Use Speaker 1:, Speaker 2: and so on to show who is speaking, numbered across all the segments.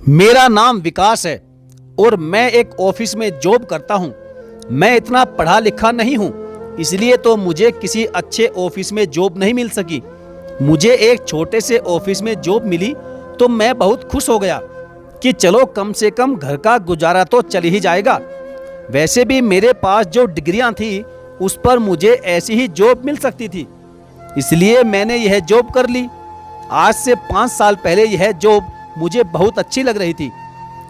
Speaker 1: मेरा नाम विकास है और मैं एक ऑफिस में जॉब करता हूँ। मैं इतना पढ़ा लिखा नहीं हूँ, इसलिए तो मुझे किसी अच्छे ऑफिस में जॉब नहीं मिल सकी। मुझे एक छोटे से ऑफिस में जॉब मिली तो मैं बहुत खुश हो गया कि चलो कम से कम घर का गुजारा तो चल ही जाएगा। वैसे भी मेरे पास जो डिग्रियां थी उस पर मुझे ऐसी ही जॉब मिल सकती थी, इसलिए मैंने यह जॉब कर ली। आज से 5 साल पहले यह जॉब मुझे बहुत अच्छी लग रही थी,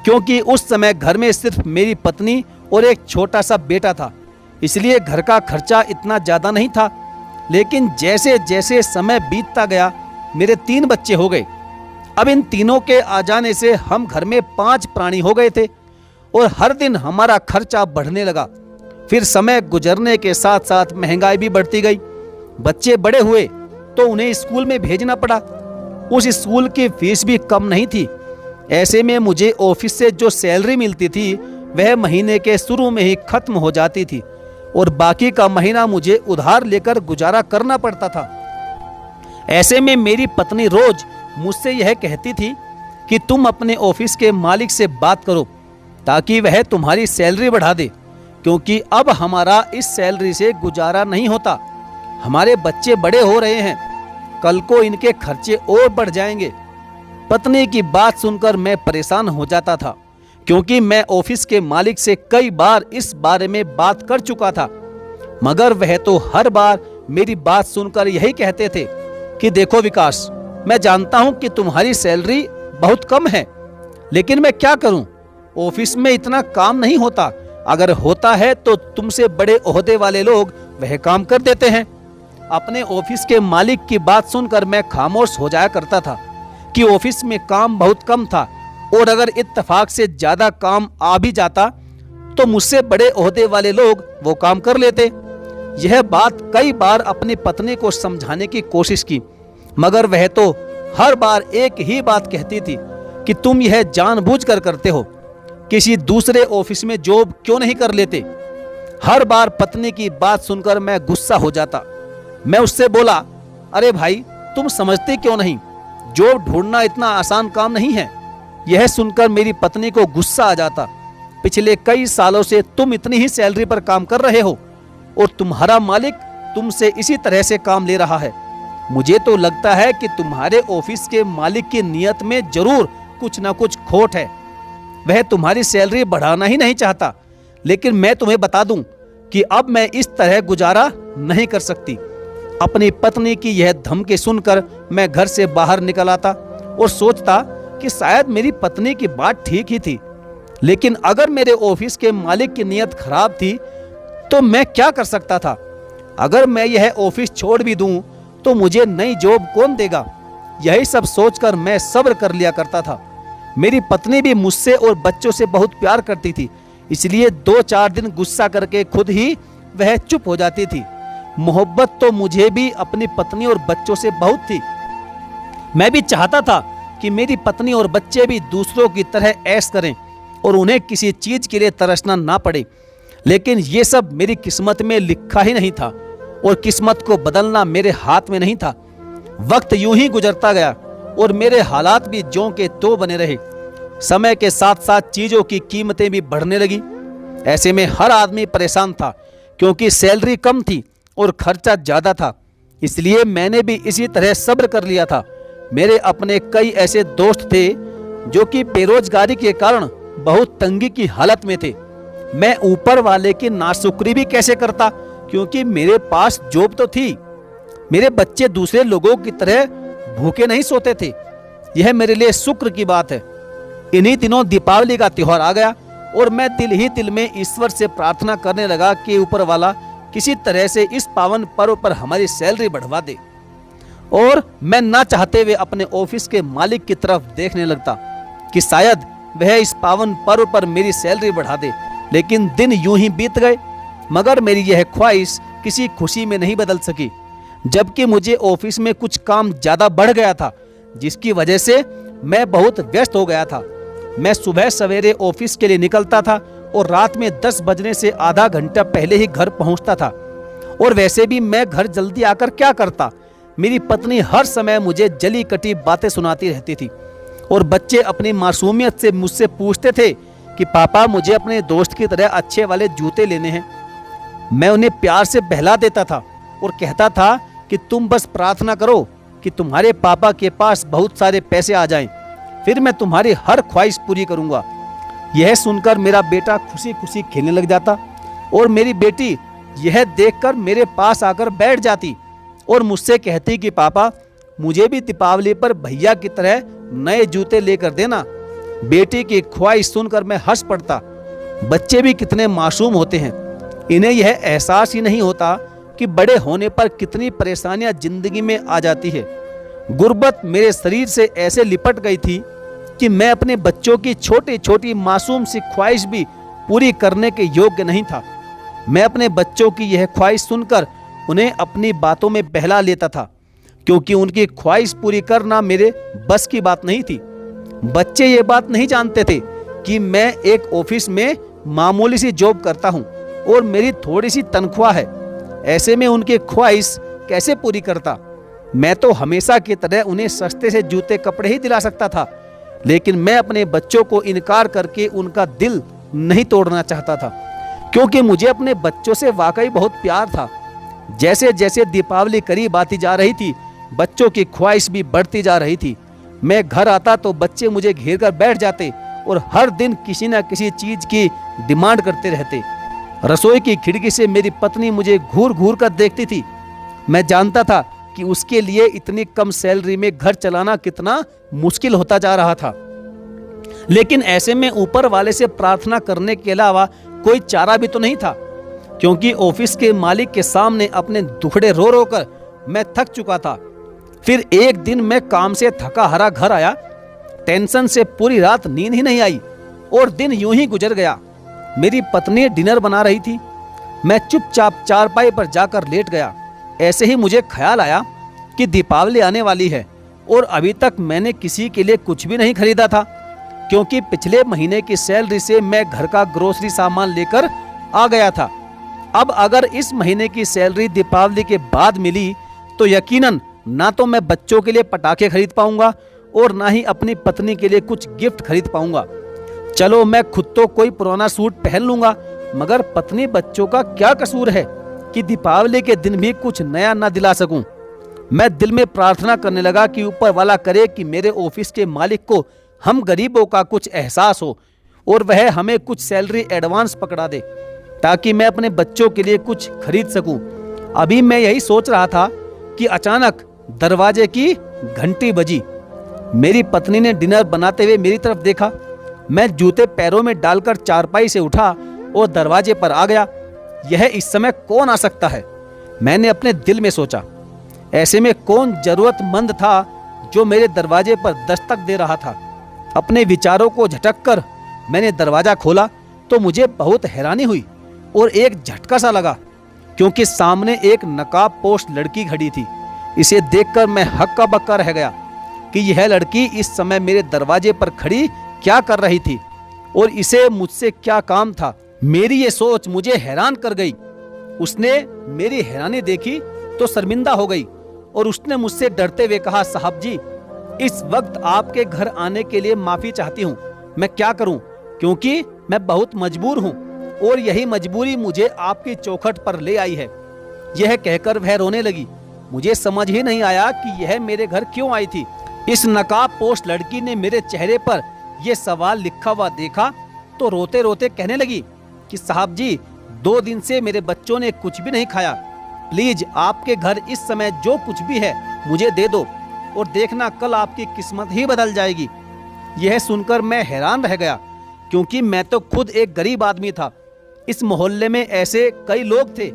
Speaker 1: क्योंकि उस समय घर में सिर्फ मेरी पत्नी और एक छोटा सा बेटा था, इसलिए घर का खर्चा इतना ज़्यादा नहीं था। लेकिन जैसे जैसे समय बीतता गया मेरे 3 बच्चे हो गए। अब इन तीनों के आ जाने से हम घर में 5 प्राणी हो गए थे और हर दिन हमारा खर्चा बढ़ने लगा। फिर समय गुजरने के साथ साथ महंगाई भी बढ़ती गई। बच्चे बड़े हुए तो उन्हें स्कूल में भेजना पड़ा। उस स्कूल की फीस भी कम नहीं थी। ऐसे में मुझे ऑफिस से जो सैलरी मिलती थी वह महीने के शुरू में ही खत्म हो जाती थी और बाकी का महीना मुझे उधार लेकर गुजारा करना पड़ता था। ऐसे में मेरी पत्नी रोज मुझसे यह कहती थी कि तुम अपने ऑफिस के मालिक से बात करो ताकि वह तुम्हारी सैलरी बढ़ा दे, क्योंकि अब हमारा इस सैलरी से गुजारा नहीं होता। हमारे बच्चे बड़े हो रहे हैं, कल को इनके खर्चे और बढ़ जाएंगे। पत्नी की बात सुनकर मैं परेशान हो जाता था, क्योंकि मैं ऑफिस के मालिक से कई बार इस बारे में बात कर चुका था, मगर वह तो हर बार मेरी बात सुनकर यही कहते थे कि देखो विकास, मैं जानता हूं कि तुम्हारी सैलरी बहुत कम है, लेकिन मैं क्या करूं, ऑफिस में इतना काम नहीं होता। अगर होता है तो तुमसे बड़े ओहदे वाले लोग वह काम कर देते हैं। अपने ऑफिस के मालिक की बात सुनकर मैं खामोश हो जाया करता था कि ऑफिस में काम बहुत कम था और अगर इत्तेफाक से ज्यादा काम आ भी जाता तो मुझसे बड़े ओहदे वाले लोग वो काम कर लेते। यह बात कई बार अपनी पत्नी को समझाने की कोशिश की, मगर वह तो हर बार एक ही बात कहती थी कि तुम यह जानबूझकर करते हो, किसी दूसरे ऑफिस में जॉब क्यों नहीं कर लेते। हर बार पत्नी की बात सुनकर मैं गुस्सा हो जाता। मैं उससे बोला, अरे भाई तुम समझते क्यों नहीं, जॉब ढूंढना इतना आसान काम नहीं है। यह सुनकर मेरी पत्नी को गुस्सा आ जाता। पिछले कई सालों से तुम इतनी ही सैलरी पर काम कर रहे हो और तुम्हारा मालिक तुमसे इसी तरह से काम ले रहा है। मुझे तो लगता है कि तुम्हारे ऑफिस के मालिक की नीयत में जरूर कुछ ना कुछ खोट है। वह तुम्हारी सैलरी बढ़ाना ही नहीं चाहता। लेकिन मैं तुम्हें बता दूं कि अब मैं इस तरह गुजारा नहीं कर सकती। अपनी पत्नी की यह धमकी सुनकर मैं घर से बाहर निकल आता और सोचता कि शायद मेरी पत्नी की बात ठीक ही थी, लेकिन अगर मेरे ऑफिस के मालिक की नीयत खराब थी तो मैं क्या कर सकता था। अगर मैं यह ऑफिस छोड़ भी दूं तो मुझे नई जॉब कौन देगा। यही सब सोचकर मैं सब्र कर लिया करता था। मेरी पत्नी भी मुझसे और बच्चों से बहुत प्यार करती थी, इसलिए 2-4 दिन गुस्सा करके खुद ही वह चुप हो जाती थी। मोहब्बत तो मुझे भी अपनी पत्नी और बच्चों से बहुत थी। मैं भी चाहता था कि मेरी पत्नी और बच्चे भी दूसरों की तरह ऐश करें और उन्हें किसी चीज के लिए तरसना ना पड़े, लेकिन ये सब मेरी किस्मत में लिखा ही नहीं था और किस्मत को बदलना मेरे हाथ में नहीं था। वक्त यूं ही गुजरता गया और मेरे हालात भी ज्यों के त्यों बने रहे। समय के साथ साथ चीजों की कीमतें भी बढ़ने लगी। ऐसे में हर आदमी परेशान था, क्योंकि सैलरी कम थी और खर्चा ज्यादा था। इसलिए मैंने भी इसी तरह सब्र कर लिया था। मेरे अपने कई ऐसे दोस्त थे जो कि बेरोजगारी के कारण बहुत तंगी की हालत में थे। मैं ऊपर वाले की नाशुक्री भी कैसे करता, क्योंकि मेरे पास जॉब तो थी। मेरे बच्चे दूसरे लोगों की तरह भूखे नहीं सोते थे। यह मेरे लिए शुक्र की बात है। इन्हीं दिनों दीपावली का त्योहार आ गया और मैं दिल ही दिल में ईश्वर से प्रार्थना करने लगा कि ऊपर वाला किसी तरह से इस पावन पर्व पर हमारी सैलरी बढ़वा दे। और मैं ना चाहते हुए अपने ऑफिस के मालिक की तरफ देखने लगता कि शायद वह इस पावन पर्व पर मेरी सैलरी बढ़ा दे। लेकिन दिन यूं ही बीत गए, मगर मेरी यह ख्वाहिश किसी खुशी में नहीं बदल सकी। जबकि मुझे ऑफिस में कुछ काम ज्यादा बढ़ गया था, जिसकी वजह से मैं बहुत व्यस्त हो गया था। मैं सुबह सवेरे ऑफिस के लिए निकलता था और रात में 10 बजने से आधा घंटा पहले ही घर पहुंचता था। और वैसे भी मैं घर जल्दी आकर क्या करता। मेरी पत्नी हर समय मुझे जली कटी बातें सुनाती रहती थी और बच्चे अपनी मासूमियत से मुझसे पूछते थे कि पापा मुझे अपने दोस्त की तरह अच्छे वाले जूते लेने हैं। मैं उन्हें प्यार से बहला देता था और कहता था कि तुम बस प्रार्थना करो कि तुम्हारे पापा के पास बहुत सारे पैसे आ जाएं, फिर मैं तुम्हारी हर ख्वाहिश पूरी करूंगा। यह सुनकर मेरा बेटा खुशी खुशी खेलने लग जाता और मेरी बेटी यह देखकर मेरे पास आकर बैठ जाती और मुझसे कहती कि पापा मुझे भी दीपावली पर भैया की तरह नए जूते लेकर देना। बेटी की ख्वाहिश सुनकर मैं हंस पड़ता। बच्चे भी कितने मासूम होते हैं, इन्हें यह एहसास ही नहीं होता कि बड़े होने पर कितनी परेशानियां जिंदगी में आ जाती है। गुर्बत मेरे शरीर से ऐसे लिपट गई थी कि मैं अपने बच्चों की छोटी छोटी मासूम सी ख्वाहिश भी पूरी करने के योग्य नहीं था। मैं अपने बच्चों की यह ख्वाहिश सुनकर उन्हें अपनी बातों में बहला लेता था, क्योंकि उनकी ख्वाहिश पूरी करना मेरे बस की बात नहीं थी। बच्चे ये बात नहीं जानते थे कि मैं एक ऑफिस में मामूली सी जॉब करता हूँ और मेरी थोड़ी सी तनख्वाह है। ऐसे में उनकी ख्वाहिश कैसे पूरी करता? मैं तो हमेशा की तरह उन्हें सस्ते से जूते कपड़े ही दिला सकता था, लेकिन मैं अपने बच्चों को इनकार करके उनका दिल नहीं तोड़ना चाहता था, क्योंकि मुझे अपने बच्चों से वाकई बहुत प्यार था। जैसे जैसे दीपावली करीब आती जा रही थी, बच्चों की ख्वाहिश भी बढ़ती जा रही थी। मैं घर आता तो बच्चे मुझे घेर कर बैठ जाते और हर दिन किसी न किसी चीज की डिमांड करते रहते। रसोई की खिड़की से मेरी पत्नी मुझे घूर घूर कर देखती थी। मैं जानता था कि उसके लिए इतनी कम सैलरी में घर चलाना कितना मुश्किल होता जा रहा था, लेकिन ऐसे में ऊपर वाले से प्रार्थना करने के अलावा कोई चारा भी तो नहीं था, क्योंकि ऑफिस के मालिक के सामने अपने दुखड़े रो रो कर मैं थक चुका था। फिर एक दिन मैं काम से थका हारा घर आया। टेंशन से पूरी रात नींद ही नहीं आई और दिन यूं ही गुजर गया। मेरी पत्नी डिनर बना रही थी। मैं चुपचाप चारपाई पर जाकर लेट गया। ऐसे ही मुझे ख्याल आया कि दीपावली आने वाली है और अभी तक मैंने किसी के लिए कुछ भी नहीं खरीदा था, क्योंकि पिछले महीने की सैलरी से मैं घर का ग्रोसरी सामान लेकर आ गया था। अब अगर इस महीने की सैलरी दीपावली के बाद मिली तो यकीनन ना तो मैं बच्चों के लिए पटाखे खरीद पाऊंगा और ना ही अपनी पत्नी के लिए कुछ गिफ्ट खरीद पाऊंगा। चलो मैं खुद तो कोई पुराना सूट पहन लूंगा, मगर पत्नी बच्चों का क्या कसूर है कि दीपावली के दिन भी कुछ नया ना दिला सकूं। मैं दिल में प्रार्थना करने लगा कि ऊपर वाला करे कि मेरे ऑफिस के मालिक को हम गरीबों का कुछ एहसास हो और वह हमें कुछ सैलरी एडवांस पकड़ा दे, ताकि मैं अपने बच्चों के लिए कुछ खरीद सकूं। अभी मैं यही सोच रहा था कि अचानक दरवाजे की घंटी बजी। मेरी पत्नी ने डिनर बनाते हुए मेरी तरफ देखा। मैं जूते पैरों में डालकर चारपाई से उठा और दरवाजे पर आ गया। यह इस समय कौन आ सकता है, मैंने अपने दिल में सोचा। ऐसे में कौन जरूरतमंद था जो मेरे दरवाजे पर दस्तक दे रहा था। अपने विचारों को झटककर मैंने दरवाजा खोला तो मुझे बहुत हैरानी हुई और एक झटका सा लगा, क्योंकि सामने एक नकाबपोश लड़की खड़ी थी। इसे देखकर मैं हक्का बक्का रह गया कि यह लड़की इस समय मेरे दरवाजे पर खड़ी क्या कर रही थी और इसे मुझसे क्या काम था। मेरी ये सोच मुझे हैरान कर गई। उसने मेरी हैरानी देखी तो शर्मिंदा हो गई और उसने मुझसे डरते हुए कहा, साहब जी, इस वक्त आपके घर आने के लिए माफी चाहती हूँ। मैं क्या करूँ, क्योंकि मैं बहुत मजबूर हूँ और यही मजबूरी मुझे आपकी चौखट पर ले आई है। यह कहकर वह रोने लगी। मुझे समझ ही नहीं आया कि यह मेरे घर क्यों आई थी। इस नकाबपोश लड़की ने मेरे चेहरे पर यह सवाल लिखा हुआ देखा तो रोते रोते कहने लगी कि साहब जी, 2 दिन से मेरे बच्चों ने कुछ भी नहीं खाया। प्लीज आपके घर इस समय जो कुछ भी है मुझे दे दो और देखना कल आपकी किस्मत ही बदल जाएगी। यह सुनकर मैं हैरान रह गया, क्योंकि मैं तो खुद एक गरीब आदमी था। इस मोहल्ले में ऐसे कई लोग थे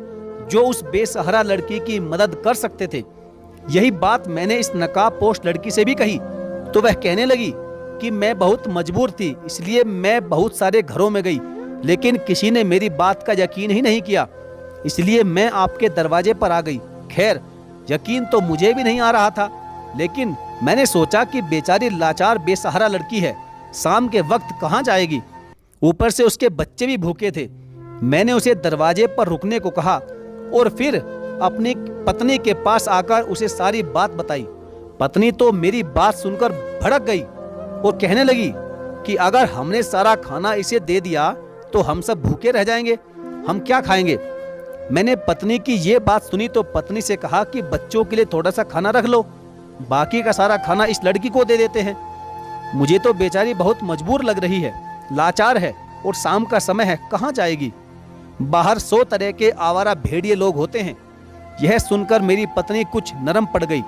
Speaker 1: जो उस बेसहारा लड़की की मदद कर सकते थे। यही बात मैंने इस नकाबपोश लड़की से भी कही तो वह कहने लगी कि मैं बहुत मजबूर थी, इसलिए मैं बहुत सारे घरों में गई, लेकिन किसी ने मेरी बात का यकीन ही नहीं किया, इसलिए मैं आपके दरवाजे पर आ गई। खैर, यकीन तो मुझे भी नहीं आ रहा था, लेकिन मैंने सोचा कि बेचारी लाचार बेसहारा लड़की है, शाम के वक्त कहाँ जाएगी। ऊपर से उसके बच्चे भी भूखे थे। मैंने उसे दरवाजे पर रुकने को कहा और फिर अपनी पत्नी के पास आकर उसे सारी बात बताई। पत्नी तो मेरी बात सुनकर भड़क गई और कहने लगी कि अगर हमने सारा खाना इसे दे दिया तो हम सब भूखे रह जाएंगे, हम क्या खाएंगे। मैंने पत्नी की ये बात सुनी तो पत्नी से कहा कि बच्चों के लिए थोड़ा सा खाना रख लो, बाकी का सारा खाना इस लड़की को दे देते हैं। मुझे तो बेचारी बहुत मजबूर लग रही है, लाचार है और शाम का समय है, कहाँ जाएगी। बाहर 100 तरह के आवारा भेड़िए लोग होते हैं। यह सुनकर मेरी पत्नी कुछ नरम पड़ गई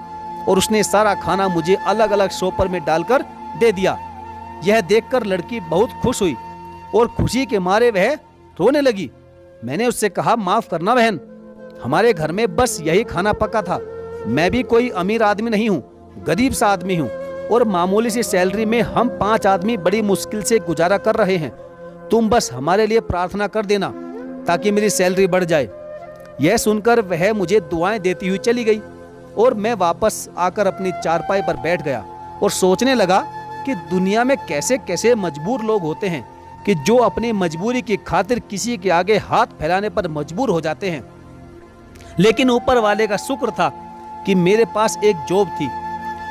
Speaker 1: और उसने सारा खाना मुझे अलग अलग शॉपर में डालकर दे दिया। यह देखकर लड़की बहुत खुश हुई और खुशी के मारे वह रोने लगी। मैंने उससे कहा, माफ करना बहन, हमारे घर में बस यही खाना पका था। मैं भी कोई अमीर आदमी नहीं हूँ, गरीब सा आदमी हूँ और मामूली सी सैलरी में हम 5 आदमी बड़ी मुश्किल से गुजारा कर रहे हैं। तुम बस हमारे लिए प्रार्थना कर देना ताकि मेरी सैलरी बढ़ जाए। यह सुनकर वह मुझे दुआएं देती हुई चली गई और मैं वापस आकर अपनी चारपाई पर बैठ गया और सोचने लगा कि दुनिया में कैसे कैसे मजबूर लोग होते हैं कि जो अपनी मजबूरी की खातिर किसी के आगे हाथ फैलाने पर मजबूर हो जाते हैं। लेकिन ऊपर वाले का शुक्र था कि मेरे पास एक जॉब थी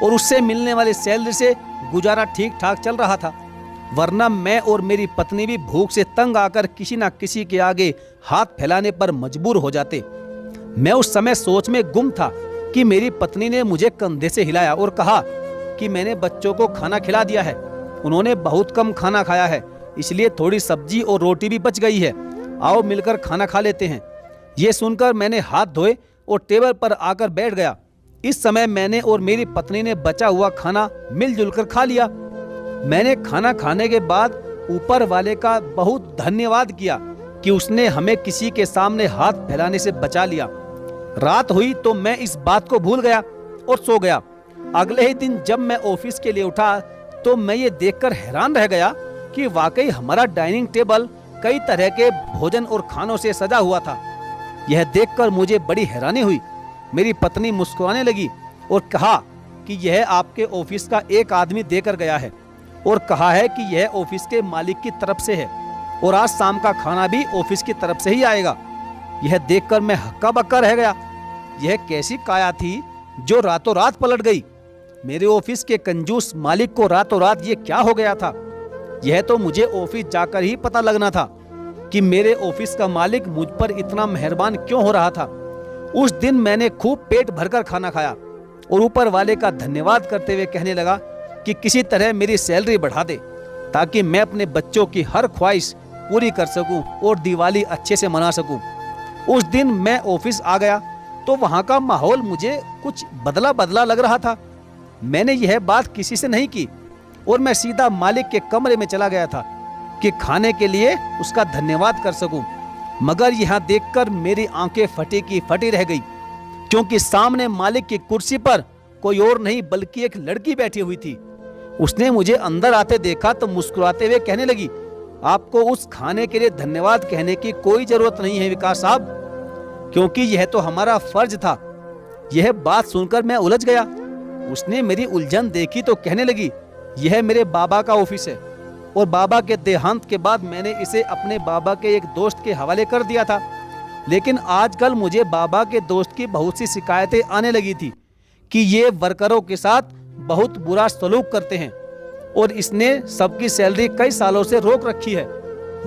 Speaker 1: और उससे मिलने वाली सैलरी से गुजारा ठीक ठाक चल रहा था, वरना मैं और मेरी पत्नी भी भूख से तंग आकर किसी न किसी के आगे हाथ फैलाने पर मजबूर हो जाते। मैं उस समय सोच में गुम था कि मेरी पत्नी ने मुझे कंधे से हिलाया और कहा कि मैंने बच्चों को खाना खिला दिया है, उन्होंने बहुत कम खाना खाया है, इसलिए थोड़ी सब्जी और रोटी भी बच गई है, आओ मिलकर खाना खा लेते हैं। ये सुनकर मैंने हाथ धोए और टेबल पर आकर बैठ गया। इस समय मैंने और मेरी पत्नी ने बचा हुआ खाना मिलजुल कर खा लिया। मैंने खाना खाने के बाद ऊपर वाले का बहुत धन्यवाद किया कि उसने हमें किसी के सामने हाथ फैलाने से बचा लिया। रात हुई तो मैं इस बात को भूल गया और सो गया। अगले ही दिन जब मैं ऑफिस के लिए उठा तो मैं ये देखकर हैरान रह गया कि वाकई हमारा डाइनिंग टेबल कई तरह के भोजन और खानों से सजा हुआ था। यह देखकर मुझे बड़ी हैरानी हुई। मेरी पत्नी मुस्कुराने लगी और कहा कि यह आपके ऑफिस का एक आदमी देकर गया है और कहा है कि यह ऑफिस के मालिक की तरफ से है और आज शाम का खाना भी ऑफिस की तरफ से ही आएगा। यह देखकर मैं हक्का बक्का रह गया। यह कैसी काया थी जो रातों रात पलट गई। मेरे ऑफिस के कंजूस मालिक को रातों रात ये क्या हो गया था। यह तो मुझे ऑफिस जाकर ही पता लगना था कि मेरे ऑफिस का मालिक मुझ पर इतना मेहरबान क्यों हो रहा था। उस दिन मैंने खूब पेट भरकर खाना खाया और ऊपर वाले का धन्यवाद करते हुए कहने लगा कि किसी तरह मेरी सैलरी बढ़ा दे ताकि मैं अपने बच्चों की हर ख्वाहिश पूरी कर सकूं और दिवाली अच्छे से मना सकूं। उस दिन मैं ऑफिस आ गया तो वहां का माहौल मुझे कुछ बदला बदला लग रहा था। मैंने यह बात किसी से नहीं की और मैं सीधा मालिक के कमरे में चला गया था कि खाने के लिए उसका धन्यवाद कर सकूं। मगर यहाँ देखकर मेरी आंखें फटी की फटी रह गई, क्योंकि सामने मालिक की कुर्सी पर कोई और नहीं बल्कि एक लड़की बैठी हुई थी। उसने मुझे अंदर आते देखा तो मुस्कुराते हुए कहने लगी, आपको उस खाने के लिए धन्यवाद कहने की कोई जरूरत नहीं है विकास साहब, क्योंकि यह तो हमारा फर्ज था। यह बात सुनकर मैं उलझ गया। उसने मेरी उलझन देखी तो कहने लगी, यह मेरे बाबा का ऑफिस है और बाबा के देहांत के बाद मैंने इसे अपने बाबा के एक दोस्त के हवाले कर दिया था। लेकिन आजकल मुझे बाबा के दोस्त की बहुत सी शिकायतें आने लगी थी कि ये वर्करों के साथ बहुत बुरा सलूक करते हैं और इसने सबकी सैलरी कई सालों से रोक रखी है।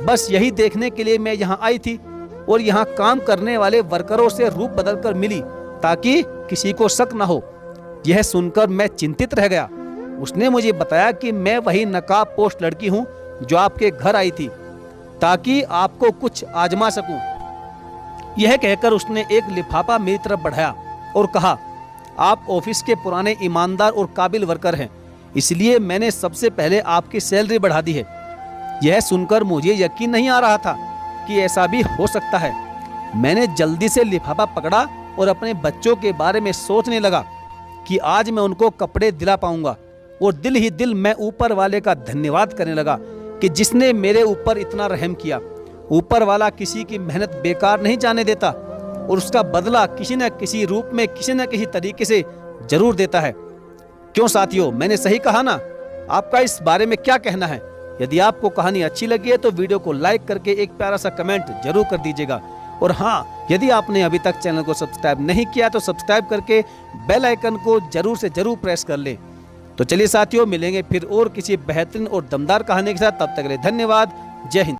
Speaker 1: बस यही देखने के लिए मैं यहाँ आई थी और यहाँ काम करने वाले वर्करों से रूप बदलकर मिली ताकि किसी को शक न हो। यह सुनकर मैं चिंतित रह गया। उसने मुझे बताया कि मैं वही नकाब पोस्ट लड़की हूँ जो आपके घर आई थी ताकि आपको कुछ आजमा सकूं। यह कहकर उसने एक लिफाफा मेरी तरफ बढ़ाया और कहा, आप ऑफिस के पुराने ईमानदार और काबिल वर्कर हैं, इसलिए मैंने सबसे पहले आपकी सैलरी बढ़ा दी है। यह सुनकर मुझे यकीन नहीं आ रहा था कि ऐसा भी हो सकता है। मैंने जल्दी से लिफाफा पकड़ा और अपने बच्चों के बारे में सोचने लगा कि आज मैं उनको कपड़े दिला पाऊंगा और दिल ही दिल मैं ऊपर वाले का धन्यवाद करने लगा कि जिसने मेरे ऊपर इतना रहम किया। ऊपर वाला किसी की मेहनत बेकार नहीं जाने देता और उसका बदला किसी न किसी रूप में किसी न किसी तरीके से जरूर देता है। क्यों साथियों, मैंने सही कहा ना? आपका इस बारे में क्या कहना है? यदि आपको कहानी अच्छी लगी है तो वीडियो को लाइक करके एक प्यारा सा कमेंट जरूर कर दीजिएगा। और हाँ, यदि आपने अभी तक चैनल को सब्सक्राइब नहीं किया तो सब्सक्राइब करके बेल आइकन को जरूर से जरूर प्रेस कर लें। तो चलिए साथियों, मिलेंगे फिर और किसी बेहतरीन और दमदार कहानी के साथ। तब तक के लिए धन्यवाद। जय हिंद।